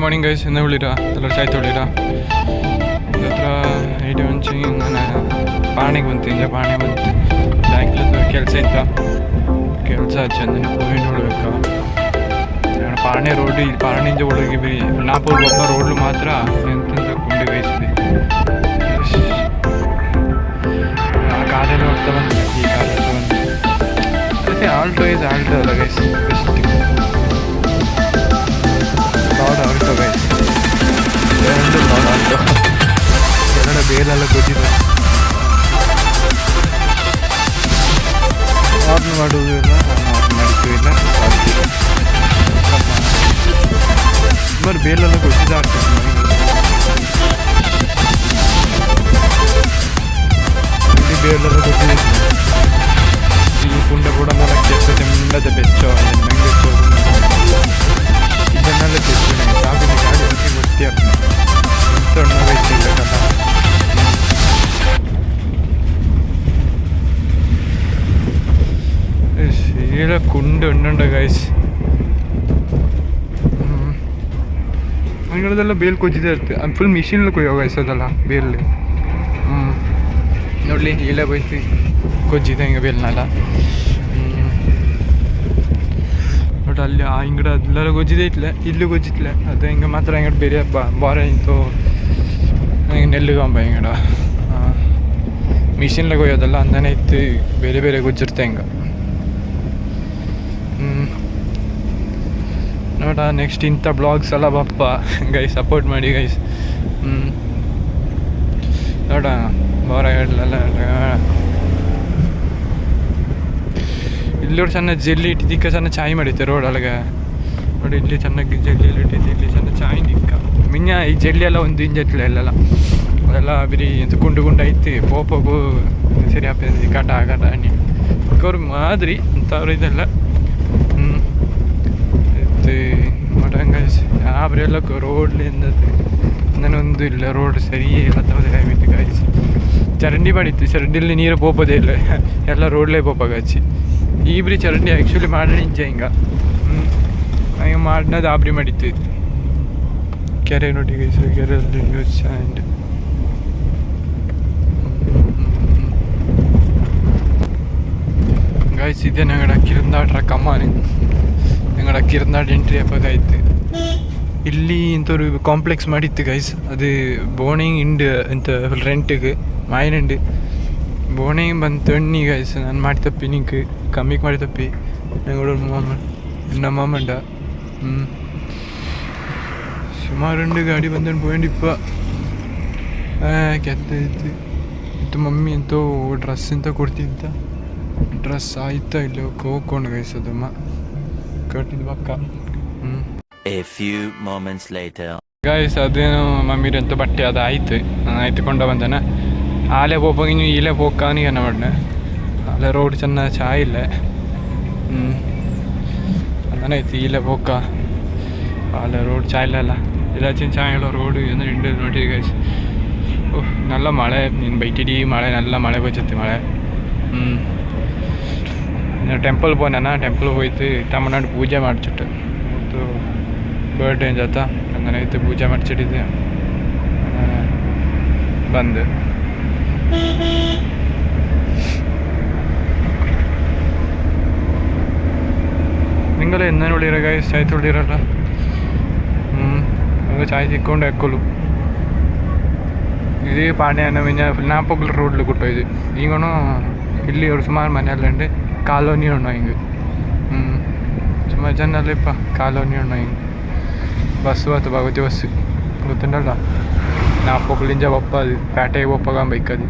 Morning guys ಎನ್ನ ಉಳಿರ ಎಲ್ಲರೂ ಸಾಯ್ತು ಉಳಿರ ಹತ್ರ ಐಟಿ ಒಂಚಿ ನಾನು ಪಾಣಿಗೆ ಬಂತು ಹಿಂಗೆ ಪಾಣಿ ಬಂತು ಬ್ಯಾಂಕ್ಲದ್ದು ಕೆಲಸ ಇತ್ತ ಕೆಲಸ ಚಂದನ ಕೋವಿ ನೋಡ್ಬೇಕು ನಾನು ಪಾಣೆ ರೋಡ್ ಈ ಪಾಣಿಂದ ಒಳಗೆ ಬಿ ನಾಪೂರ್ ಒಬ್ಬ ರೋಡ್ಲು ಮಾತ್ರ ಎಂತೆಂತ ಕುಂಡಿ ಗೈಸಿದೆ ಆ ಕಾರಲ್ಲಿ ಹೋಗ್ತಾ ಬಂತು ಈ ಕಾರಲ್ಲಿ ಬಂತು ಅದಕ್ಕೆ ಆಲ್ಟೋ ಇಸ್ ಆಲ್ಟೋ ಅಲ್ಲ ಗೈಸ್ ಬೆಸ್ಟ್ ಲಾಡ್ ಆಲ್ಟೋ ಗೈಸ್ ಎರಡು ಲಾಡ್ ಆಲ್ಟೋ ಎರಡು ಬೇಲೆಲ್ಲ ಗೊತ್ತಿದೆ ಆರ್ನ್ ಮಾಡುವುದೂ ಇಲ್ಲ ಆರ್ನ್ ಮಾಡಿದ್ದು ಇಲ್ಲ ಸುಮಾರು ಬೇಲೆಲ್ಲ ಗೊತ್ತಿದೆ ಆಗ್ತದೆ ಇಲ್ಲಿ ಬೇಲೆಲ್ಲ ಗೊತ್ತಿದೆ ಈ ಪುಂಡ ಕೂಡ ಮೂಲಕ್ಕೆ ಚೆಂಡದ ಬೆಚ್ಚೋ ನಂಗೆ ಬೆಚ್ಚೋ ಇದನ್ನೆಲ್ಲ ಬೆಚ್ಚು ನಂಗೆ ಸಾವಿನ ಗಾಡಿ ಬಗ್ಗೆ ಗೊತ್ತೇ ಆಗ್ತದೆ ಎಂತ ಬೆಚ್ಚಿಲ್ಲ ಕಥ ಈಳ ಕುಂಡು ಉಂಡುಂಡ ಗೈಸ್ ಅಂಗಡದೆಲ್ಲ ಬೇಲ್ ಕೊಜ್ಜಿದೆ ಇರ್ತದೆ ಫುಲ್ ಮಿಷಿನಲ್ಲಿ ಕೊಯ್ಯೋ ಗೈಸ್ ಅದಲ್ಲ ಬೇಲಿ ನೋಡಲಿ ಇಲ್ಲೇ ಬೈತಿ ಕೊಜ್ಜಿದೆ ಹಿಂಗೆ ಬೇಲ್ನಲ್ಲ ಬಟ್ ಅಲ್ಲಿ ಆ ಹಿಂಗಡೆ ಅದೆಲ್ಲ ಗೊಜ್ಜಿದೆ ಇಟ್ಲೆ ಇಲ್ಲೂ ಗೊಜ್ಜಿತ್ಲೆ ಅದು ಹಿಂಗೆ ಮಾತ್ರ ಹಿಂಗಡೆ ಬೇರೆ ಬಾರ ಇಂತು ಹಿಂಗೆ ನೆಲ್ಲಿಗಂಬ ಹಿಂಗಡ ಮಿಷಿನ್ಲಾಗ ಕೊಯ್ಯೋದಲ್ಲ ಅಂದನೇ ಇತ್ತು ಬೇರೆ ಬೇರೆ ಗೊಜ್ಜಿರ್ತೆ ಹಿಂಗೆ ನೋಡ ನೆಕ್ಸ್ಟ್ ಇಂಥ ಬ್ಲಾಗ್ಸ್ ಎಲ್ಲ ಬಪ್ಪ ಗೈಸ್ ಸಪೋರ್ಟ್ ಮಾಡಿ ಗೈಸ್ ನೋಡ ಬಾರ ಹೇಳಲ್ಲ ಇಲ್ಲೋಡು ಚೆನ್ನಾಗಿ ಜೆಲ್ಲಿ ಇಟ್ಟಿದ್ದಕ್ಕೆ ಚೆನ್ನಾಗಿ ಚಾಯ್ ಮಾಡಿತ್ತೆ ರೋಡೊಳಗೆ ನೋಡಿ ಇಲ್ಲಿ ಚೆನ್ನಾಗಿ ಜೆಲ್ಲಿ ಎಲ್ಲ ಇಟ್ಟಿದ್ದು ಇಲ್ಲಿ ಚೆನ್ನಾಗಿ ಚಾಯ್ ನಿಕ್ಕ ಮಿನ್ನ ಈ ಜೆಲ್ಲಿ ಎಲ್ಲ ಒಂದು ಇಂಜತ್ಲೆ ಇಲ್ಲೆಲ್ಲ ಅದೆಲ್ಲ ಬಿರಿ ಎಂತ ಗುಂಡು ಗುಂಡು ಐತಿ ಪೋಪಗು ಸರಿ ಹಾಕಿ ಕಾಟ ಆಗಾಟ ಅಣ್ಣಿ ಅವ್ರು ಮಾದ್ರಿ ಅಂಥವ್ರು ಇದೆಲ್ಲ ಮಟಂಗ ಯಾವ್ರೆಲ್ಲ ರೋಡ್ಲಿಂದ ನಾನೊಂದು ಇಲ್ಲ ರೋಡ್ ಸರಿ ಇಲ್ಲ ತಗೋದು ಗಾಯ್ಸ್ ಚರಂಡಿ ಮಾಡಿತ್ತು ಚರಂಡಿಲಿ ನೀರು ಪೋಪೋದೇ ಇಲ್ಲ ಎಲ್ಲ ರೋಡ್ಲೇ ಪೋಪಾಗಚ್ಚಿ ಈ ಬ್ರಿ ಚರಂಡಿ ಆ್ಯಕ್ಚುಲಿ ಮಾಡಿ ಇಂಜ ಹಿಂಗೆ ಹಿಂಗೆ ಮಾಡಿನದು ಆಬ್ರಿ ಮಾಡಿತ್ತು ಕೆರೆ ನೋಡಿ ಗೈಸ್ ಕೆರೆಯಲ್ಲಿ ನ್ಯೂಸ್ ಆ್ಯಂಡ್ ಗೈಸ್ ಇದೆ ನಂಗಡ ಕಿರಂದಾಡ್ರ ಕಮ್ಮಾನಿ ನಂಗಡ ಕಿರಂದಾಡ್ ಎಂಟ್ರಿ ಹಬ್ಬದಾಯ್ತು ಇಲ್ಲಿ ಇಂಥವ್ರು ಕಾಂಪ್ಲೆಕ್ಸ್ ಮಾಡಿತ್ತು ಗೈಸ್ ಅದು ಬೋಣಿಂಗ್ ಇಂಡ್ ಅಂತ ರೆಂಟಿಗೆ ಮಾಯಿನುಂಡು ಬೋಣಿಂಗ್ ಬಂದು ತಣ್ಣಿ ಗೈಸ್ ನಾನು ಮಾಡಿ ತಪ್ಪಿ ನಿಂಗೆ ಕಮ್ಮಿಗೆ ಮಾಡಿ ತಪ್ಪಿ ನಂಗಡ ನಮ್ಮ ಮಾಮಂಡ ಸುಮಾರುಂಡು ಗಾಡಿ ಬಂದು ಪೋಯಿಂಡಿಪ್ಪ ಕೆತ್ತಿತ್ತು ಇದು ಮಮ್ಮಿ ಅಂತೂ ಡ್ರೆಸ್ ಅಂತ ಕೊಡ್ತಿದ್ದ ಡ್ರೆಸ್ ಆಯ್ತಾ ಇಲ್ಲ ಹೋಗ್ಕೊಂಡು ಗೈಸ್ ಅದಮ್ಮ ಕಟ್ಟಿದ್ದು ಪಕ್ಕ A few moments later. Guys ಅದೇನು ಮಮ್ಮಿರಿ ಅಂತ ಬಟ್ಟೆ ಅದು ಆಯ್ತು ನಾನು ಆಯ್ತುಕೊಂಡು ಬಂದನ ಆಲೆ ಹೋಗಿ ನೀವು ಇಲ್ಲೇ ಹೋಗ್ಕಾನಿಗೆ ಮಾಡ್ದೆ ಅಲ್ಲೇ ರೋಡ್ ಚೆನ್ನಾಗಿ ಚಾಯ್ ಇಲ್ಲ ಅದನ್ನೈತಿ ಇಲ್ಲೇ ಹೋಗ್ಕ ಅಲ್ಲೇ ರೋಡ್ ಚಾಯ್ ಇಲ್ಲ ಇಲ್ಲ ಚಾಯ್ ಇಲ್ಲ ರೋಡು ಏನು ಇಂಡು ನೋಡಿ ಗೈಸ್ ಓಹ್ ನಲ್ಲ ಮಳೆ ನೀನು ಬೈಟಿಡಿ ಮಳೆ ನಲ್ಲ ಮಳೆ ಬಚ್ಚತ್ತೆ ಮಳೆ ಟೆಂಪಲ್ ಪೋನ ಟೆಂಪಲ್ ಹೋಯ್ತು ತಮ್ಮನಾಡು ಪೂಜೆ ಮಾಡ್ಚಿಟ್ಟು ಮತ್ತು ಬರ್ಡೇ ಜಾತ ಅಂದನೈತೆ ಪೂಜೆ ಮಾಡ್ಚಿಟ್ಟಿದ್ದೆ ಬಂದು ನಿಂಗಲ್ಲ ಎನ್ನ ಉಳಿರ ಗಾಯ್ಸ್ ಚಾಯ್ ತುಳಿರಲ್ಲ ಹಂಗೆ ಚಾಯ್ ಸಿಕ್ಕೊಂಡು ಹಾಕೋಲು ಇದೇ ಪಾಂಡ್ಯ ಮಿನ್ನ ನಾಪೊಗ್ಲು ರೋಡ್ಲು ಕೊಟ್ಟೋಯ್ದು ಈಗನು ಇಲ್ಲಿ ಅವ್ರು ಸುಮಾರು ಮನೆಯಲ್ಲಂಡೆ ಕಾಲೋನಿ ಉಣ್ಣು ಹಿಂಗೆ ಸುಮಾರು ಜನ ಅಲ್ಲಿಪ್ಪ ಕಾಲೋನಿ ಉಣ್ಣು ಹಿಂಗೆ ಬಸ್ಸು ಅಥವಾ ಭಗವತಿ ಬಸ್ಸು ಗೊತ್ತುಂಡಲ್ಲ ನಾಪೊಗ್ಲಿಂಜ ಒಪ್ಪದು ಪೇಟೆಗೆ ಒಪ್ಪಾಗ ಬೈಕದು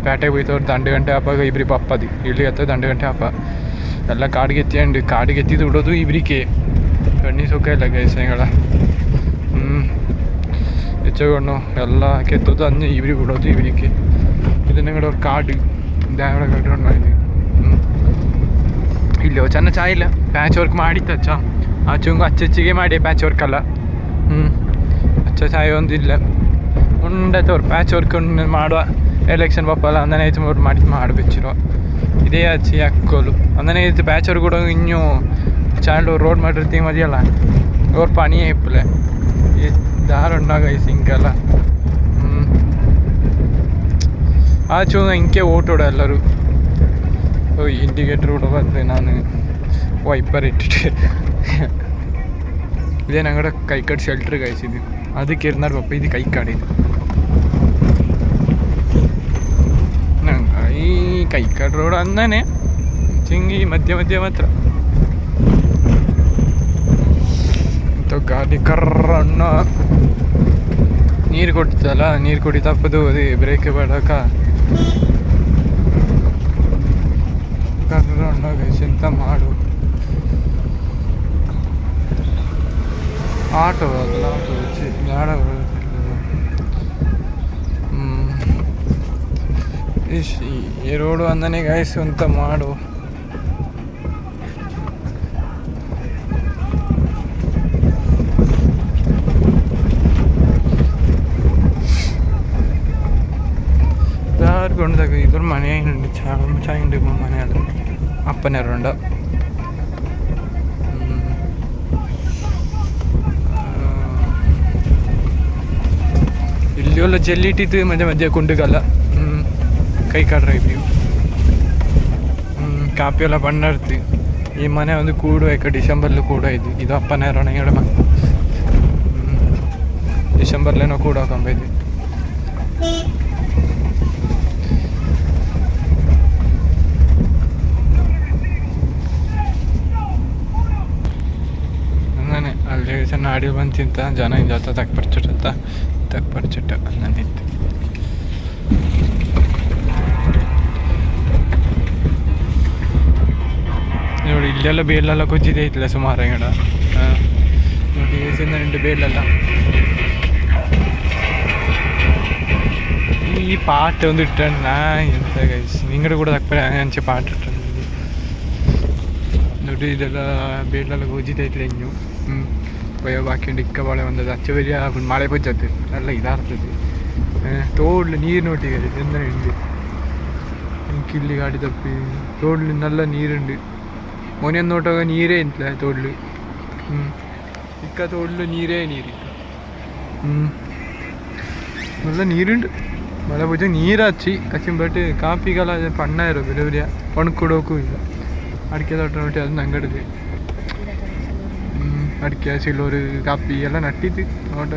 ಪೇಟೆಗೆ ಹೋಯ್ತವ್ರು ದಂಡು ಗಂಟೆ ಹಬ್ಬಾಗ ಇಬ್ರಿ ಪಪ್ಪದು ಇಲ್ಲಿ ಹತ್ತ ದಂಡು ಗಂಟೆ ಹಬ್ಬ ಎಲ್ಲ ಕಾಡಿಗೆ ಎತ್ತಿಂಡು ಕಾಡಿಗೆ ಎತ್ತಿದ್ದು ಬಿಡೋದು ಇಬ್ರಿಕೆ ಕಣ್ಣಿ ಸುಖ ಇಲ್ಲ ಗೈಸಗಳ ಹೆಚ್ಚುಕೊಂಡು ಎಲ್ಲ ಕೆತ್ತೋದು ಅದನ್ನೇ ಇಬ್ರಿಗೆ ಬಿಡೋದು ಇಬ್ರಿಕೆ ಇದನ್ನ ಅವ್ರ ಕಾಡು ದ್ಯಾವಡ ಕಟ್ಕೊಂಡು ಮಾಡಿದ್ವಿ ಇಲ್ಲಿ ಚೆನ್ನ ಚಾಯ್ ಇಲ್ಲ ಪ್ಯಾಚ್ ವರ್ಕ್ ಮಾಡಿತ್ತು ಆಚುಂಗು ಅಚ್ಚಚ್ಚಿಗೆ ಮಾಡಿ ಪ್ಯಾಚ್ ವರ್ಕ್ ಅಲ್ಲ ಅಚ್ಚ ಚಾಯ್ ಒಂದಿಲ್ಲ ಉಂಡತ್ತವ್ರು ಪ್ಯಾಚ್ ವರ್ಕ್ ಮಾಡುವ ಎಲೆಕ್ಷನ್ ಪಪ್ಪಲ್ಲ ಅಂದನೇ ಐತೆ ಮಾಡಬೇಕಿರೋ ಇದೇ ಹಚ್ಚಿ ಹಾಕೋಲು ಅಂದನೇ ಐತೆ ಪ್ಯಾಚ್ ವರ್ಕ್ ಕೂಡ ಇನ್ನೂ ಚಾಂಡ್ ರೋಡ್ ಮಾಡಿರ್ತೀವಿ ಮದಿಯಲ್ಲ ಅವ್ರ ಪಣಿಯೇ ಇಪ್ಪಲೆ ದಾರುಂಡ ಗೈಸ್ ಇಂಕಲ್ಲ. ಆಚೆ ಇಂಕೆ ಓಟೋಡ ಎಲ್ಲರೂ. ಇಂಡಿಕೇಟರ್ ಕೂಡ ಬಂದರೆ ನಾನು ವೈಪರ್ ಇಟ್ಟಿട്ട് ಇದೇ ഞങ്ങളുടെ കൈക്കാട് ഷെൽട്ടർ കഴിച്ചത്. അത് കയറുന്നാട് പപ്പ ഇത് കൈക്കാടിത് ഈ കൈക്കാട് റോഡ് അന്നെ ചെങ്കി ಮಧ್ಯ ಮಾತ್ರ ಗಾಡಿ ಕರ್ರಣ್ಣ ನೀರು ಕೊಡ್ತಲ್ಲ, ನೀರು ಕುಡಿ ತಪ್ಪದು ಅದು ಬ್ರೇಕ್ ಬೇಡಕ ಕರ್ರಣ್ಣ ಗೈಸ್ ಎಂತ ಮಾಡು. ಆಟೋ ಅದಲ್ಲ, ಆಟೋ ಗಾಡ ಈ ರೋಡು ಅಂದನೆ ಗೈಸ್ ಅಂತ ಮಾಡು. ಕೊಂಡಾಗ ಇದ್ರ ಮನೆ ಚಾಯಿಂಡು ಮನೆ ಅದು ಅಪ್ಪನರುಂಡ. ಇಲ್ಲಿಯೆಲ್ಲ ಜಲ್ಲಿಟ್ಟಿದ್ದು ಮಧ್ಯೆ ಕುಂಡುಗಲ್ಲ. ಕೈಕಾಡ್ ರೈಬ್ರಿ ಕಾಪಿಯೆಲ್ಲ ಬಣ್ಣರ್ತಿ. ಈ ಮನೆ ಒಂದು ಕೂಡು ಯಾಕೆ ಡಿಸೆಂಬರ್ಲು ಕೂಡ ಇದು. ಇದು ಅಪ್ಪನರಣ ಹೇಳ ಮನೆ ಡಿಸೆಂಬರ್ಲೇನೋ ಕೂಡ ಕಂಬೈದು. ಅಲ್ಲಿ ಸಣ್ಣ ಆಡಿ ಬಂದು ತಿಂತ ಜನ ಇಂಜಾತ ತಕ್ಪರ್ಚಿಟ್ಟ ನನ್ನಿತ್ತು. ನೋಡಿ ಇಲ್ಲೆಲ್ಲ ಬೇಲೆಲ್ಲ ಕೊಜ್ಜಿದೆ ಐತಿಲ್ಲ ಸುಮಾರು ಹೆಂಗಡ ನೋಡಿ ಏಸಿಂದ 2 ಬೇಲೆಲ್ಲ. ಈ ಪಾಟ್ ಒಂದು ಇಟ್ಟಣ್ಣ ಎಂತ ಗೈಸ್ ನಿಂಗಡೆ ಕೂಡ ತಕ್ಪ ಅಂಚೆ ಪಾಟ್ ಇಟ್ಟ ನೋಡಿ. ಇದೆಲ್ಲ ಬೇಲೆಲ್ಲ ಕೊಜ್ಜಿದೆ ಐತಿಲ್ಲ ಇನ್ನು ಬಾಕಿ ಇಕ್ಕ ಬಾಳೆ ಒಂದದು ಅಚ್ಚ ಬರಿಯ ಮಳೆ ಬಜ್ಜತ್ತೆ ಎಲ್ಲ ಇದಾಗ್ತದೆ. ತೋಡ್ಲು ನೀರು ನೋಟಿಗೆ ಎಂದ ಹಿಂಡಿ ಕಿಲ್ಲಿ ಗಾಡಿ ತಪ್ಪಿ ತೋಡ್ಲು നല്ല ನೀರುಂಡು. ಮೊನ್ನೆ ನೋಟಾಗ ನೀರೇ ಇಂತಲ ತೋಡ್ಲು. ಇಕ್ಕ ತೋಡ್ಲು ನೀರೇ ನೀರಿಕ್ಕ നല്ല ನೀರುಂಡು. ಮಳೆ ಬಜ್ಜ ನೀರು ಹಚ್ಚಿ ಬಟ್ ಕಾಪಿಗೆಲ್ಲ ಪಣ್ಣ ಇರೋ ಬೆಲೆ ಬೆರಿಯ ಒಣಕೊಡೋಕ್ಕೂ ಇಲ್ಲ. ಅಡಿಕೆ ತೋಟ ನೋಟಿ ಅದು ನಂಗಡಿದೆ ಅಡಿಕೆ ಸಿಲ್ಲೋರು ಕಾಪಿ ಎಲ್ಲ ನಟ್ಟಿದ್ದು ತೋಟ.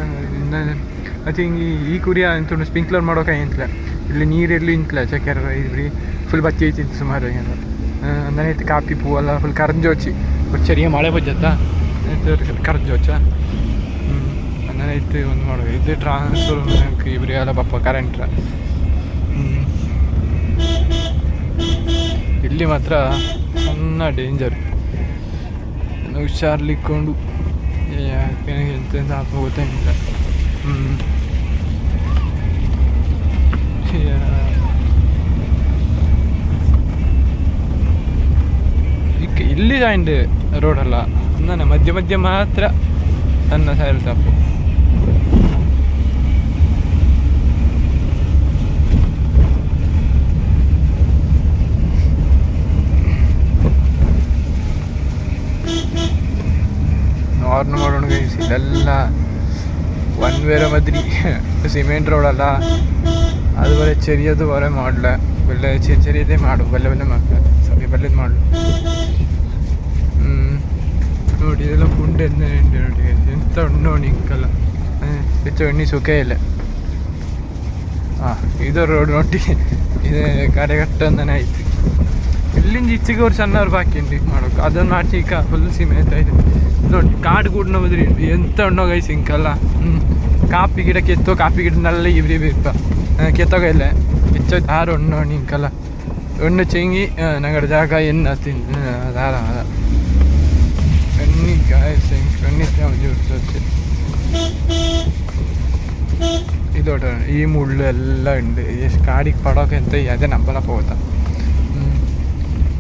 ಮತ್ತೆ ಹಿಂಗೆ ಈ ಕುರಿಯ ಎಂತ ಸ್ಪ್ರಿಂಕ್ಲರ್ ಮಾಡೋಕೆ ಇಂತಲ ಇಲ್ಲಿ ನೀರೆಲ್ಲಿ ಇಂತಲ ಚಕ್ಕೆರ ಇದ್ರಿ ಫುಲ್ ಬಚ್ಚಿ ಐತಿಂತ ಸುಮಾರು ಹಿಂಗೆ ಅಂದನೆ ಐತಿ. ಕಾಪಿ ಪೂವೆಲ್ಲ ಫುಲ್ ಕರಂಜು ಹಚ್ಚಿ ಚೆರಿಯ ಮಳೆ ಬಜ್ಜತ್ತ ಕರಂಜು ಹಚ್ಚ ಅಂದನೆ ಐತಿ ಒಂದು ಮಾಡೋದು. ಇದು ಟ್ರಾನ್ಸ್ಫರ್ ಇಬ್ರಿ ಎಲ್ಲ ಬಪ್ಪ ಕರೆಂಟ್ರ. ಇಲ್ಲಿ ಮಾತ್ರ ಸಣ್ಣ ಡೇಂಜರ್ ಹುಷಾರ್ಲಿಕ್ಕೊಂಡು ಎಂತೆಂತ ಹಾಕೋ ಗೊತ್ತಾಗಿಲ್ಲ. ಇಲ್ಲಿ ಜಾಯಿಂಟ್ ರೋಡಲ್ಲ ನನ್ನ ಮಧ್ಯ ಮಾತ್ರ ಸಣ್ಣ ಸೈಲ್ ತಪ್ಪು. ಹಾರ್ನ್ ಮಾಡೋಣ ಗೈಸ್. ಇಲ್ಲೆಲ್ಲ ಒನ್ ವೇರ ಮದ್ರಿ ಸಿಮೆಂಟ್ ರೋಡಲ್ಲ അതുപോലെ ചെറിയത് പോലെ മോഡല് വല്ല ചെറിയതേ മാടും വല്ല ಮಾಡ್ತಾರೆ ಸರಿ ಬಲ್ಲದು ಮಾಡು ನೋಡಿ. ಇದೆಲ್ಲ ಗುಂಡು ಎಂತ ನೋಡಿ ಎಂತ ಉಂಡು ನಿಂಕಲ್ಲ ಹೆಚ್ಚು ಎಣ್ಣೆ ಸುಖ ಇಲ್ಲ. ಇದು ರೋಡ್ ನೋಡಿ ಇದು ಕಡೆಗಟ್ಟ ಅಂತಾನೆ ಆಯ್ತು. ಇಲ್ಲಿಂದ ಈಚೆಗೆ ಅವ್ರು ಸಣ್ಣವ್ರು ಬಾಕಿ ಉಂಟು ಮಾಡೋಕೆ ಅದನ್ನು ಆಚೆ ಈಗ ಫುಲ್ ಸಿಮೆಂಟ್ ಆಯ್ತು ನೋಡಿ. ಕಾಡು ಕೂಡ ನೋಡಿದ್ರಿ ಎಂತ ಉಣ್ಣೋ ಗೈಸ್ ಇಂಕಲ್ಲ. ಕಾಪಿ ಗಿಡ ಕೆತ್ತೋ ಕಾಪಿ ಗಿಡ ನಲ್ಲ ಇವ್ರಿ ಬೇಕು ಕೆತ್ತೋಗ ಇಲ್ಲ ಹೆಚ್ಚು ದಾರ ಉಣ್ಣೋ ನಿಂಕಲ್ಲ ಉಣ್ಣು ಚೆಂಗಿ ನಂಗಡ ಜಾಗ ಎಣ್ಣೆ ತಿಂದು ದಾರ ಎಣ್ಣೆ ಗಾಯಸ್ ಎಣ್ಣೆ ಇದೋಟ ಈ ಮುಳ್ಳು ಎಲ್ಲ ಉಂಡು ಎಷ್ಟು ಕಾಡಿಗೆ ಪಡೋಕೆ ಅಂತ ಅದೇ ನಂಬಲ್ಲ ಹೋಗ್ತಾ.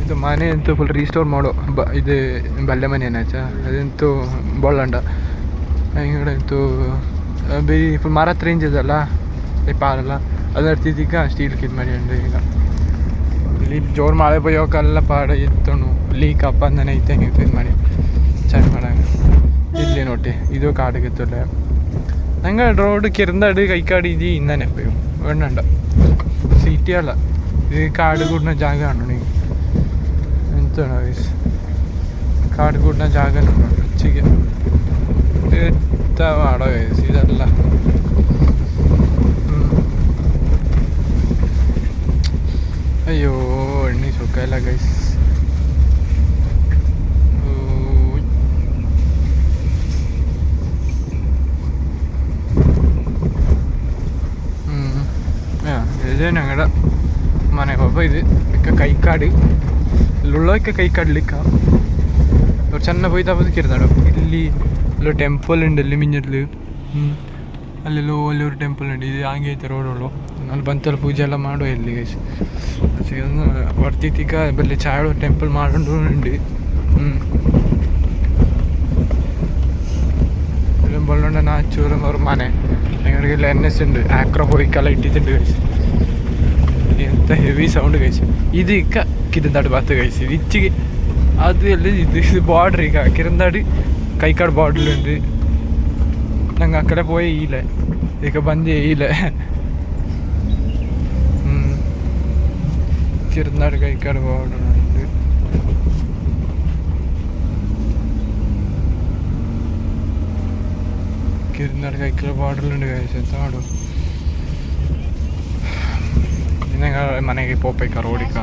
ಇದು ಮನೆ ಅಂತೂ ಫುಲ್ ರೀಸ್ಟೋರ್ ಮಾಡೋ ಇದು ಬಲ್ಲೆ ಮನೆ ಏನಾಚ ಅದಂತೂ ಬೋಳಂಡ ಹಿಂಗಡೆ ಅಂತೂ ಬೇರೆ ಫುಲ್ ಮರತ್ ರೇಂಜ್ ಇದಲ್ಲ ಪಾರಲ್ಲ ಅದು ನಡ್ತಿದ್ದೀಗ ಸ್ಟೀಲ್ ಕಿದ್ ಮಾಡಿ ಉಂಡು. ಈಗ ಇಲ್ಲಿ ಜೋರು ಮಳೆ ಬೈಯೋಕೆಲ್ಲ ಪಾಡ ಎತ್ತಣು ಲೀಕ್ ಅಪ್ಪ ಅಂದನೆ ಐತೆ ಇದು ಮಾಡಿ ಚೆಂದ ಮಾಡಂಗ. ಇಲ್ಲಿ ನೋಡಿ ಇದು ಕಾಡಿಗೆ ഞങ്ങൾ റോഡ് കിരന്താട് കൈക്കാട് ഇത് ഇന്നെ എപ്പോഴും വേണ്ട സിറ്റി അല്ല ഇത് കാട് കൂടുന്ന ജാഗ കാണണേ എന്താണ് ഗൈസ് കാട് കൂടുന്ന ജാഗ ഉച്ചയ്ക്ക് വാടോ ഗൈസ് ഇതല്ല അയ്യോ എണ്ണി സുഖമല്ല ഗൈസ് ഇത് ഞങ്ങളുടെ മനെ അപ്പോൾ ഇത് ഒക്കെ കൈക്കാട് ഇല്ലുള്ളതൊക്കെ കൈക്കാടിലിക്കാം ഒരു ചെന്ന പോയി തപ്പതിക്കിരുന്നാടോ ಇಲ್ಲಿ ಅಲ್ಲೋ ಟೆಂಪಲ್ ഉണ്ട് ಅಲ್ಲಿ ಮಿಂಜಲ್ಲಿ ಅಲ್ಲೆಲ್ಲೋ ಅಲ್ಲೊരു ಟೆಂಪಲ್ ഉണ്ട് ಇದು ಹಂಗೆ ಐತೆ ರೋಡುള്ളೂ ನಾನು ಬಂತಲ್ಲಿ ಪೂಜೆ ಎಲ್ಲ ಮಾಡೋ ಇಲ್ಲಿ ಗೈಸ್ ಬರ್ತಿತ್ತೀಗ ಬಲ್ಲಿ ಚಾಳು ಟೆಂಪಲ್ ಮಾಡ್ಕೊಂಡು ഉണ്ട് ബോളുണ്ട് നാച്ചൂറും ഒരു മനെ ഞങ്ങൾക്ക് ലെന്നസ് ഉണ്ട് ആക്രോ പോയിക്കെല്ലാം ഇട്ടിട്ടുണ്ട് കഴിച്ച് എന്താ ഹെവി സൗണ്ട് കഴിച്ചു ഇത് ഇക്ക കിരന്താട് ഭാഗത്ത് കഴിച്ചു ഇച്ചിക്ക് അത് അല്ല ഇത് ബോർഡർ ഇക്ക കിരന്താട് കൈക്കാട് ബോർഡറിലുണ്ട് ഞങ്ങൾ അക്കടെ പോയി ചെയ്യില്ല ഇക്ക ബന്ദ് ചെയ്യില്ല കിരന്താട് കൈക്കാട് ബോർഡറുണ്ട് കിരന്താട് കൈക്കാട് ബോർഡറിലുണ്ട് കഴിച്ചു എന്താടോ ഞങ്ങൾ ಮನೆಗೆ ಹೋಗ್ಬೇಕಾ ರೋಡಿಕ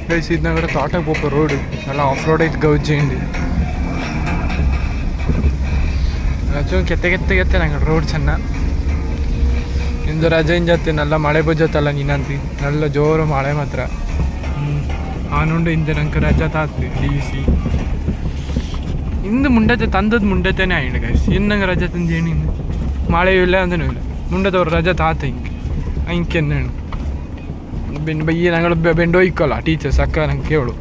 ಗೈಸ್ ಇದು ನಗರ ತೋಟಕ್ಕೆ ಹೋಗ್ಬೇಕು ರೋಡ್ ಎಲ್ಲ ಆಫ್ ರೋಡ್ ಐತೆ ಗೌಜಿಂಡಿ ರಜೆ ಕೆತ್ತೆ ನಂಗೆ ರೋಡ್ ಚೆನ್ನ ಇಂದು ರಜೆ ಇಂಜತ್ತೆ ನಲ್ಲ ಮಳೆ ಬಜ್ಜತ್ತಲ್ಲ ನೀನಂತಿ ನಲ್ಲ ಜೋರು ಮಳೆ ಮಾತ್ರ ಆನುಂಡು ಇಂದು ನಂಗೆ ರಜೆ ತಾತ್ತಿ DC ഇന്ന് മുണ്ടത്തെ തന്തത് മുണ്ടത്തേനെ ആയിട്ട് ഗൈസ് ഇന്നങ്ങ് രജ തന്തേണി ഇന്ന് മഴയില്ല എന്തിനുമില്ല മുണ്ടത്തെ ഒരു രജ താത്ത എനിക്ക് തന്നെയാണ് പിന്നെ ബയ്യ ഞങ്ങൾ ബെണ്ടോയിക്കോല്ല ടീച്ചേഴ്സ് അക്ക ഞങ്ങൾക്ക് കേളു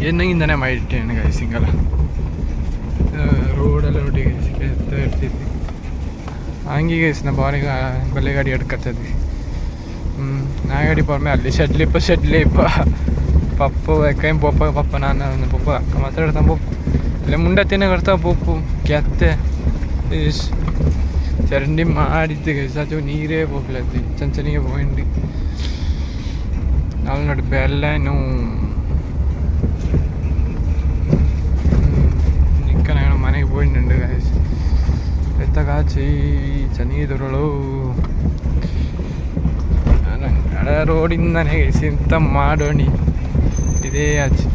എന്നെങ്കിൽ തന്നെ മഴയിട്ടാണ് ഗൈസ് ഇങ്ങല ರೋಡೆಲ್ಲ ನೋಡಿ ಗೈಸ್ ಇರ್ತಿದ್ವಿ ಹಂಗೆ ಗೈಸ್ ನಮ್ಮ ಬಾರಿಗೆ ಬಲ್ಲೆ ಗಾಡಿ ಎಡ್ಕತ್ತದ್ವಿ ನಾ ಗಾಡಿ ಪರ್ಮೆ ಅಲ್ಲಿ ಶೆಡ್ಲಿಪ್ಪ ಪಪ್ಪ ಕೈಮ್ ಪಪ್ಪ ನಾನು ಪಪ್ಪ ಅಕ್ಕ ಮಾತಾಡ್ತಾನೆ ಪಪ್ಪು ಇಲ್ಲ ಮುಂಡತ್ತಿನ ಕರ್ತಾ ಪಪ್ಪು ಕೆತ್ತೆ ಚರಂಡಿ ಮಾಡಿದ್ದು ಗೈಸು ನೀರೇ ಹೋಗ್ಲತ್ತಿ ಚಂಚನಿಗೆ പോയിണ്ട് നാളെ നടുപ്പ് എല്ലാം നിൽക്കാനാണ് മನೆಗೆ പോയിട്ടുണ്ട് ഗൈസ് ಎತ್ತ ಕಾಚಿ ಚನೀದುರುಳು ರೋಡಿಂದನೇ ಗೈಸ್ ಇಂಥ ಮಾಡೋಣಿ ಇದೇ ಆಚೆ